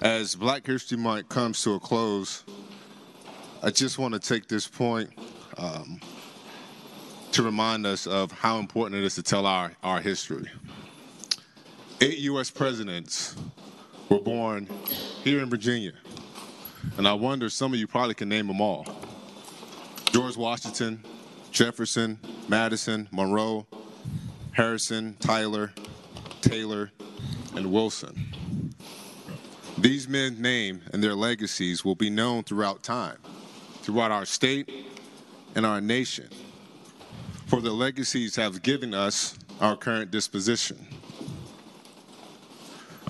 As Black History Month comes to a close, I just want to take this point to remind us of how important it is to tell our history. 8 U.S. presidents were born here in Virginia, and I wonder some of you probably can name them all. George Washington, Jefferson, Madison, Monroe, Harrison, Tyler, Taylor, and Wilson. These men's names and their legacies will be known throughout time, throughout our state and our nation, for the legacies have given us our current disposition.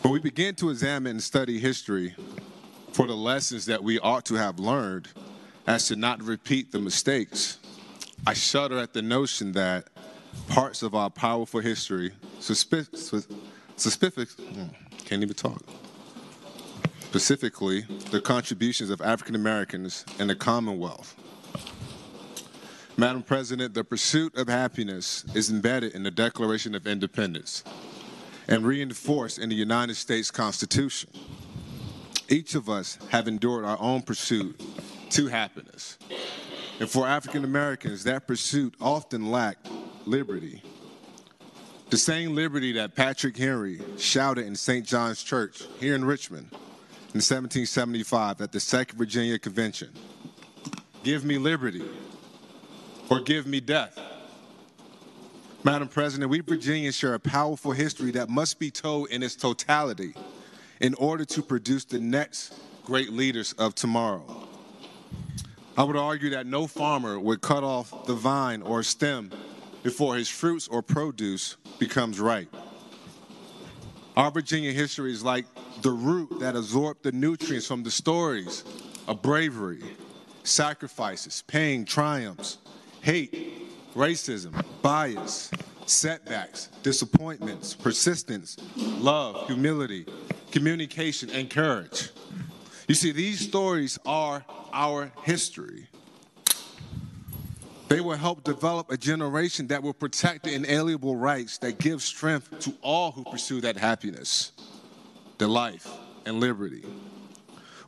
When we begin to examine and study history for the lessons that we ought to have learned as to not repeat the mistakes, I shudder at the notion that parts of our powerful history, specifically the contributions of African Americans in the Commonwealth. Madam President, the pursuit of happiness is embedded in the Declaration of Independence and reinforced in the United States Constitution. Each of us have endured our own pursuit to happiness. And for African Americans, that pursuit often lacked liberty. The same liberty that Patrick Henry shouted in St. John's Church here in Richmond in 1775 at the Second Virginia Convention. Give me liberty or give me death. Madam President, we Virginians share a powerful history that must be told in its totality in order to produce the next great leaders of tomorrow. I would argue that no farmer would cut off the vine or stem before his fruits or produce becomes ripe. Our Virginia history is like the root that absorbed the nutrients from the stories of bravery, sacrifices, pain, triumphs, hate, racism, bias, setbacks, disappointments, persistence, love, humility, communication, and courage. You see, these stories are our history. They will help develop a generation that will protect the inalienable rights that give strength to all who pursue that happiness, the life, and liberty.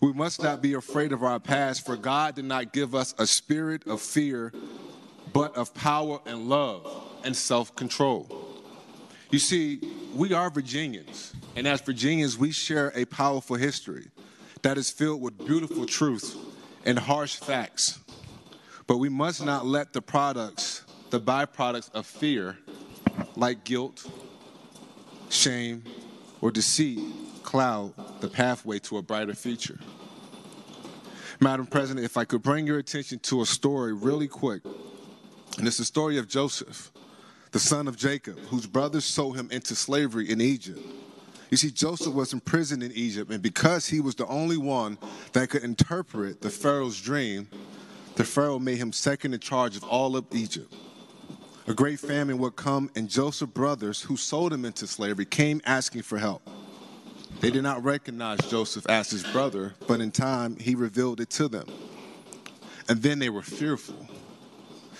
We must not be afraid of our past, for God did not give us a spirit of fear, but of power and love and self-control. You see, we are Virginians, and as Virginians, we share a powerful history that is filled with beautiful truth and harsh facts. But we must not let the byproducts of fear, like guilt, shame, or deceit, cloud the pathway to a brighter future. Madam President, if I could bring your attention to a story really quick, and it's the story of Joseph, the son of Jacob, whose brothers sold him into slavery in Egypt. You see, Joseph was imprisoned in Egypt, and because he was the only one that could interpret the Pharaoh's dream, the Pharaoh made him second in charge of all of Egypt. A great famine would come, and Joseph's brothers, who sold him into slavery, came asking for help. They did not recognize Joseph as his brother, but in time, he revealed it to them. And then they were fearful.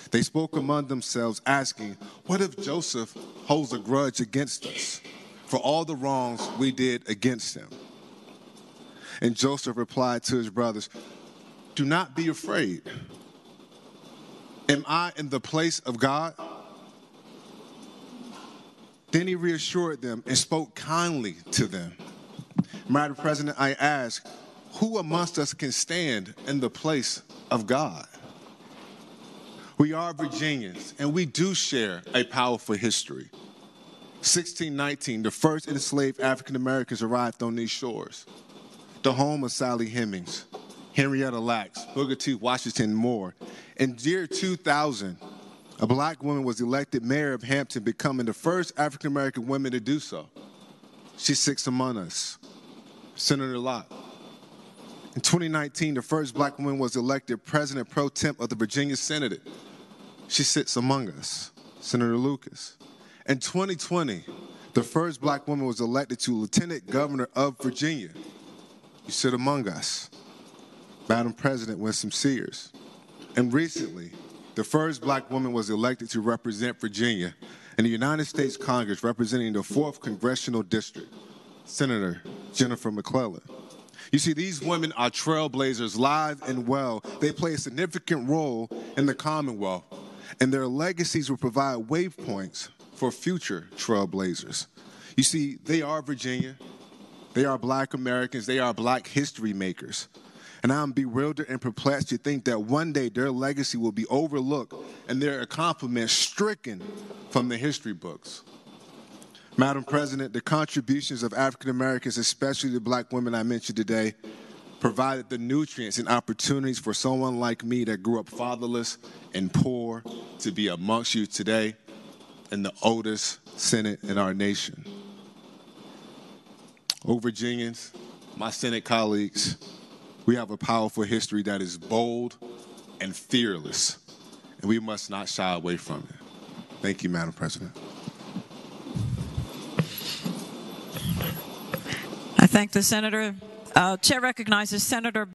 They spoke among themselves, asking, "What if Joseph holds a grudge against us for all the wrongs we did against him?" And Joseph replied to his brothers, "Do not be afraid. Am I in the place of God?" Then he reassured them and spoke kindly to them. Madam President, I ask, who amongst us can stand in the place of God? We are Virginians, and we do share a powerful history. 1619, the first enslaved African Americans arrived on these shores, the home of Sally Hemings, Henrietta Lacks, Booker T. Washington, and more. In the year 2000, a black woman was elected mayor of Hampton, becoming the first African American woman to do so. She sits among us, Senator Lott. In 2019, the first black woman was elected president pro tem of the Virginia Senate. She sits among us, Senator Lucas. In 2020, the first black woman was elected to lieutenant governor of Virginia. You sit among us, Madam President Winsome Sears. And recently, the first black woman was elected to represent Virginia in the United States Congress, representing the 4th Congressional District, Senator Jennifer McClellan. You see, these women are trailblazers, live and well. They play a significant role in the Commonwealth, and their legacies will provide waypoints for future trailblazers. You see, they are Virginia. They are Black Americans. They are Black history makers. And I'm bewildered and perplexed to think that one day their legacy will be overlooked and their accomplishments stricken from the history books. Madam President, the contributions of African Americans, especially the Black women I mentioned today, provided the nutrients and opportunities for someone like me that grew up fatherless and poor to be amongst you today in the oldest Senate in our nation. Oh, Virginians, my Senate colleagues, we have a powerful history that is bold and fearless, and we must not shy away from it. Thank you, Madam President. I thank the senator. Chair recognizes Senator